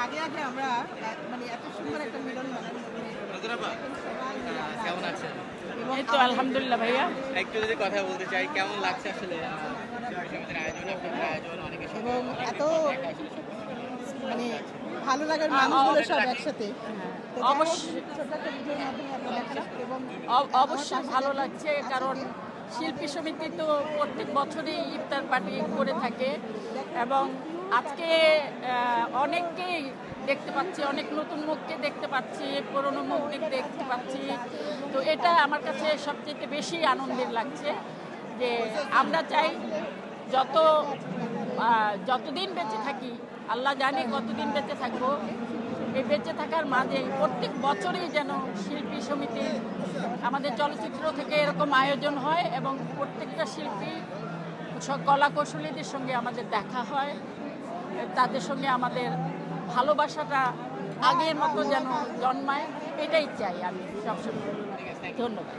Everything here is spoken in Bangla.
আগে আগে আমরা মানে এত সুন্দর একটা মিলন মেলার মধ্যে সবাই মিলে আমরা কেমন আছেন? এবং এই তো আলহামদুলিল্লাহ ভাইয়া। একটু যদি কথা বলতে চাই, কেমন লাগছে আসলে সমিতির আয়োজন, আপনাদের আয়োজন, অনেকে এবং এত মানে ভালো লাগার মানুষগুলো সব একসাথে তো যাই হোক, অবশ্যই। ছোট্ট একটা ভিডিওর মাধ্যমে আমরা দেখালাম এবং অবশ্যই ভালো লাগছে, কারণ শিল্পী সমিতি তো প্রত্যেক বছরই ইফতার পার্টি করে থাকে এবং আজকে অনেককেই দেখতে পাচ্ছি, অনেক নতুন মুখকে দেখতে পাচ্ছি, পুরনো মুখ দেখতে পাচ্ছি। তো এটা আমার কাছে সবচেয়ে বেশি আনন্দের লাগছে যে আমরা চাই যতদিন বেঁচে থাকি, আল্লাহ জানে কতদিন বেঁচে থাকবো, এই বেঁচে থাকার মাঝে প্রত্যেক বছরই যেন শিল্পী সমিতি আমাদের চলচ্চিত্র থেকে এরকম আয়োজন হয় এবং প্রত্যেকটা শিল্পী কলা কৌশলীদের সঙ্গে আমাদের দেখা হয়, তাদের সঙ্গে আমাদের ভালোবাসাটা আগের মতো যেন জন্মায়, এটাই চাই আমি সবসময়। ধন্যবাদ।